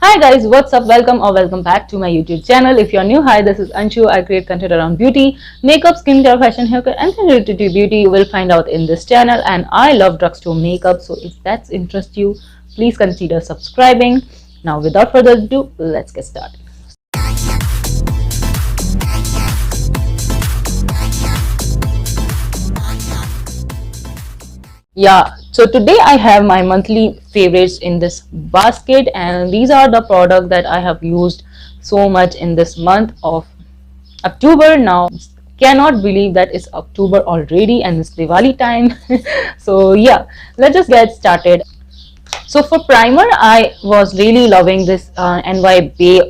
Hi guys, what's up? Welcome or welcome back to my YouTube channel. If you're new, hi, this is Anshu. I create content around beauty, makeup, skincare, fashion, haircare, and related to beauty. You will find out in this channel. And I love drugstore makeup, so if that's interest you, please consider subscribing. Now, without further ado, let's get started. Yeah, so today I have my monthly favorites in this basket, and these are the products that I have used so much in this month of October. Now cannot believe that it's October already and it's Diwali time. So yeah, let's just get started. So for primer, I was really loving this NY Bay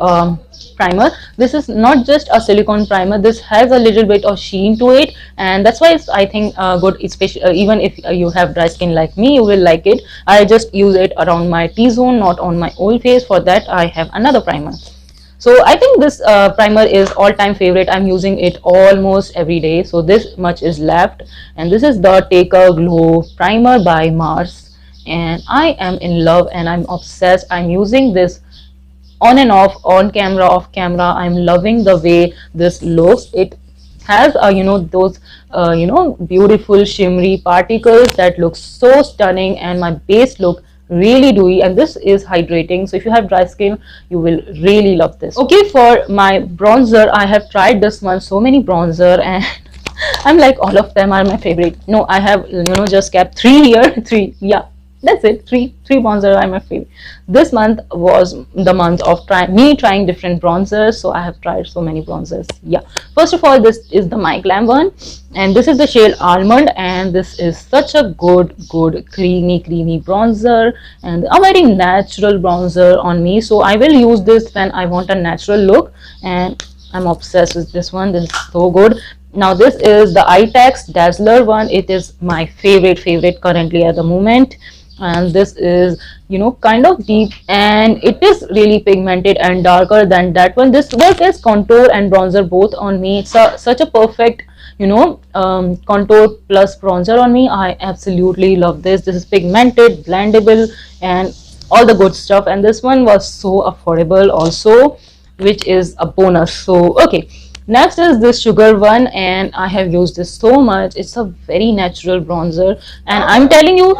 primer. This is not just a silicone primer. This has a little bit of sheen to it, and that's why it's, I think, good. Especially even if you have dry skin like me, you will like it. I just use it around my T-zone, not on my whole face. For that, I have another primer. So I think this primer is all-time favorite. I'm using it almost every day. So this much is left, and this is the Take a Glow primer by Mars, and I am in love and I'm obsessed. I'm using this on and on camera, off camera. I'm loving the way this looks. It has those beautiful shimmery particles that look so stunning, and my base look really dewy, and this is hydrating. So if you have dry skin, you will really love this. Okay, for my bronzer, I have tried this one, so many bronzer, and I'm like, all of them are my favorite. No, I have just kept three here. Three, yeah, that's it. Three bronzer are my favorite. This month was the month of trying different bronzers, so I have tried so many bronzers. Yeah, first of all, this is the My Glam one, and this is the shade Almond, and this is such a good creamy bronzer, and a very natural bronzer on me. So I will use this when I want a natural look, and I'm obsessed with this one. This is so good. Now this is the ITEX Dazzler one. It is my favorite currently at the moment, and this is kind of deep, and it is really pigmented and darker than that one. This work is contour and bronzer both on me. It's such a perfect contour plus bronzer on me. I absolutely love this. This is pigmented, blendable, and all the good stuff, and this one was so affordable also, which is a bonus. So okay, next is this Sugar one, and I have used this so much. It's a very natural bronzer, and I'm telling you,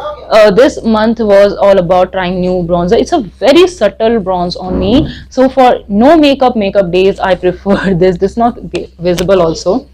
this month was all about trying new bronzer. It's a very subtle bronze on me, so for no makeup days, I prefer this. This is not visible also,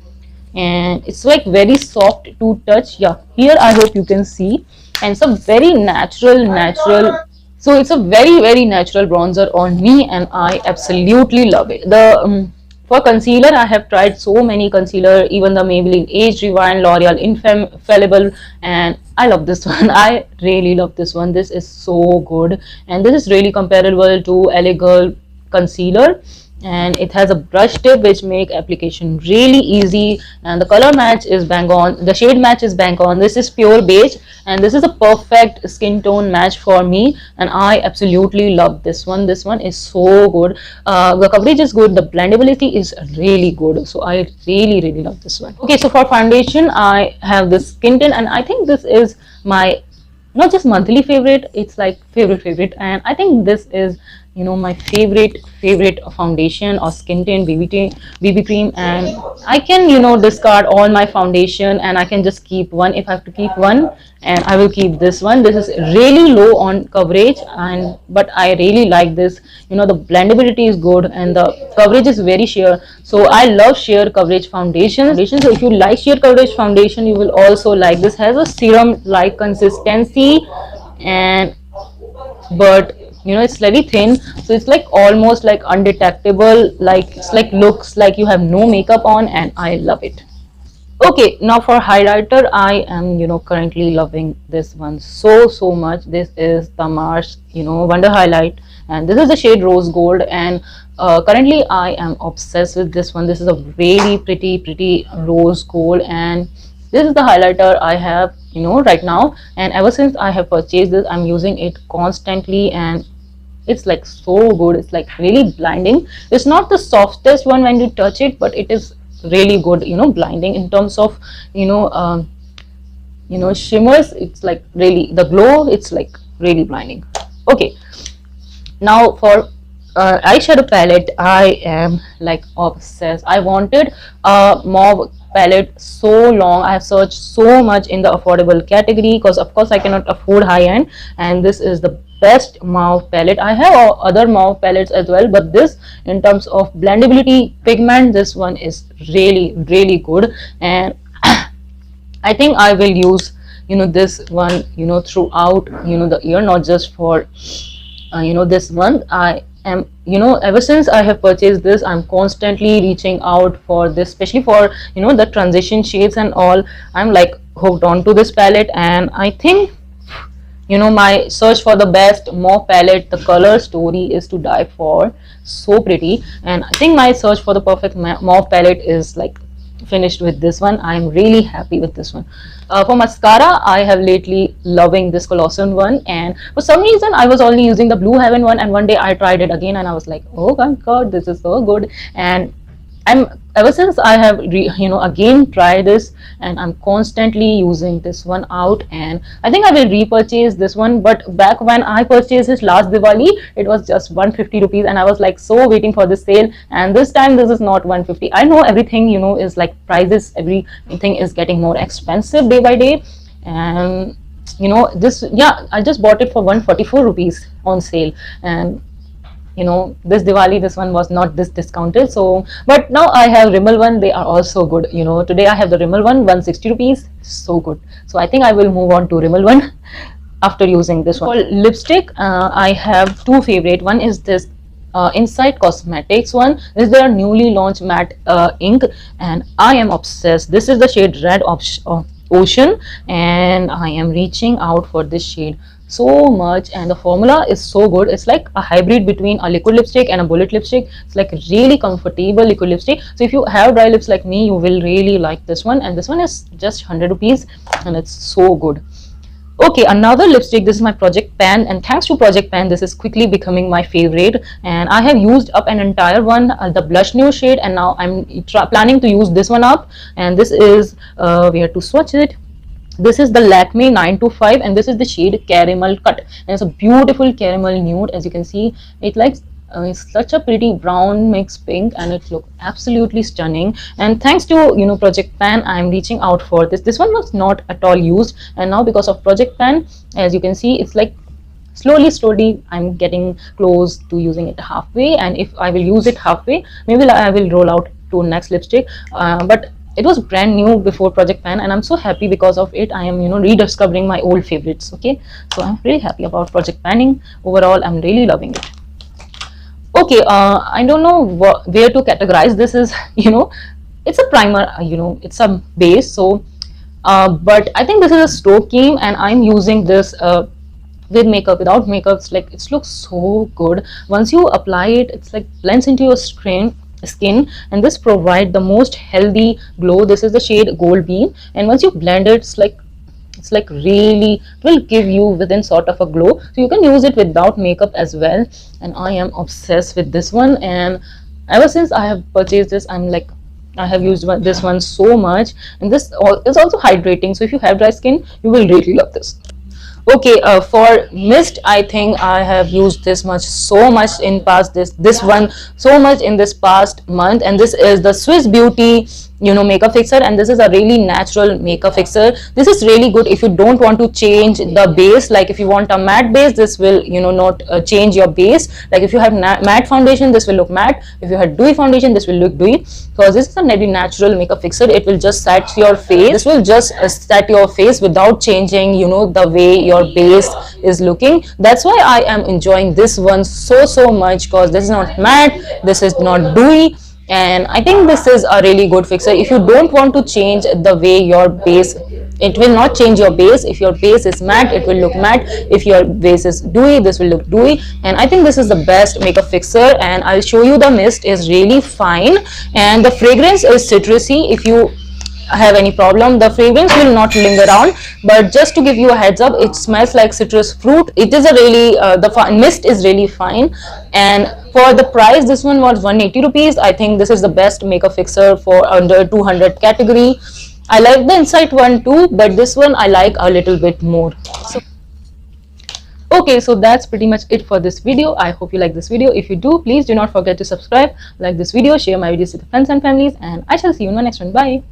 and it's like very soft to touch. Yeah, here I hope you can see, and it's a very natural. So it's a very natural bronzer on me, and I absolutely love it. The for concealer, I have tried so many concealer, even the Maybelline Age Rewind, L'Oreal Infallible, and I love this one. I really love this one. This is so good, and this is really comparable to LA Girl concealer, and it has a brush tip which make application really easy, and the color match is bang on. The shade match is bang on. This is pure beige, and this is a perfect skin tone match for me, and I absolutely love this one. This one is so good. The coverage is good, the blendability is really good, so I really love this one. Okay, so for foundation, I have this Skin Tint, and I think this is my not just monthly favorite, it's like favorite, and I think this is my favorite foundation or skin tint, BB cream, and I can discard all my foundation, and I can just keep one if I have to keep one, and I will keep this one. This is really low on coverage, but I really like this. The blendability is good, and the coverage is very sheer, so I love sheer coverage foundation. So if you like sheer coverage foundation, you will also like this. Has a serum like consistency, and but it's very thin, so it's like almost like undetectable, like it's like looks like you have no makeup on, and I love it. Okay, now for highlighter, I am currently loving this one so much. This is the Mars Wonder Highlight, and this is the shade Rose Gold, and currently I am obsessed with this one. This is a really pretty rose gold, and this is the highlighter I have right now, and ever since I have purchased this, I'm using it constantly, and it's like so good. It's like really blinding. It's not the softest one when you touch it, but it is really good, blinding in terms of shimmers. It's like really the glow, it's like really blinding. Okay, now for eyeshadow palette, I am like obsessed. I wanted a mauve palette so long. I have searched so much in the affordable category because of course I cannot afford high end, and this is the best mauve palette. I have other mauve palettes as well, but this, in terms of blendability, pigment, this one is really good. And I think I will use this one throughout the year, not just for this month. I am ever since I have purchased this, I'm constantly reaching out for this, especially for the transition shades and all. I'm like hooked on to this palette, and I think my search for the best mauve palette, the color story is to die for. So pretty. And I think my search for the perfect mauve palette is like finished with this one. I'm really happy with this one. For mascara, I have lately loving this Colossal one, and for some reason I was only using the Blue Heaven one, and one day I tried it again and I was like, oh my god, this is so good. And I'm ever since I have again tried this, and I'm constantly using this one out, and I think I will repurchase this one. But back when I purchased this last Diwali, it was just 150 rupees, and I was like so waiting for the sale, and this time this is not 150. I know everything is like prices, everything is getting more expensive day by day, and this, yeah, I just bought it for 144 rupees on sale. And this Diwali, this one was not this discounted. So but now I have Rimmel one, they are also good. Today I have the Rimmel one, 160 rupees, so good. So I think I will move on to Rimmel one after using this one. For lipstick, I have two favorite. One is this Inside Cosmetics one. This is their newly launched matte ink, and I am obsessed. This is the shade Red Ocean, and I am reaching out for this shade so much, and the formula is so good. It's like a hybrid between a liquid lipstick and a bullet lipstick. It's like a really comfortable liquid lipstick, so if you have dry lips like me, you will really like this one. And this one is just 100 rupees, and it's so good. Okay, another lipstick, this is my Project Pan, and thanks to Project Pan, this is quickly becoming my favorite, and I have used up an entire one, the Blush Nude shade, and now I'm planning to use this one up. And this is where to swatch it. This is the Lakme 925, and this is the shade Caramel Cut, and it's a beautiful caramel nude. As you can see, it like it's such a pretty brown mixed pink, and it looks absolutely stunning. And thanks to Project Pan, I'm reaching out for this. This one was not at all used, and now because of Project Pan, as you can see, it's like slowly I'm getting close to using it halfway. And if I will use it halfway, maybe I will roll out to next lipstick. But it was brand new before Project Pan, and I'm so happy because of it. I am rediscovering my old favorites. Okay, so I'm really happy about Project Panning. Overall, I'm really loving it. Okay, I don't know where to categorize this. Is it's a primer, it's a base. So but I think this is a stroke cream, and I'm using this with makeup, without makeup. It's like it looks so good. Once you apply it, it's like blends into your skin, and this provide the most healthy glow. This is the shade Gold Beam, and once you blend it, it's like really, it will give you within sort of a glow. So you can use it without makeup as well, and I am obsessed with this one. And ever since I have purchased this, I'm like, I have used this one so much, and this is also hydrating. So if you have dry skin, you will really love this. Okay, for mist, I think I have used this much so much in past this one so much in this past month, and this is the Swiss Beauty makeup fixer, and this is a really natural makeup fixer. This is really good if you don't want to change the base. Like if you want a matte base, this will not change your base. Like if you have matte foundation, this will look matte. If you have dewy foundation, this will look dewy, because this is a very natural makeup fixer. It will just set your face. This will just set your face without changing the way your base is looking. That's why I am enjoying this one so much, because this is not matte, this is not dewy, and I think this is a really good fixer. If you don't want to change the way your base, it will not change your base. If your base is matte, it will look matte. If your base is dewy, this will look dewy. And I think this is the best makeup fixer, and I'll show you. The mist is really fine, and the fragrance is citrusy. If you have any problem, the fragrance will not linger around, but just to give you a heads up, it smells like citrus fruit. It is a really the mist is really fine, and for the price, this one was 180 rupees. I think this is the best makeup fixer for under 200 category. I like the Insight one too, but this one I like a little bit more. So Okay, so that's pretty much it for this video. I hope you like this video. If you do, please do not forget to subscribe, like this video, share my videos with your friends and families, and I shall see you in my next one. Bye.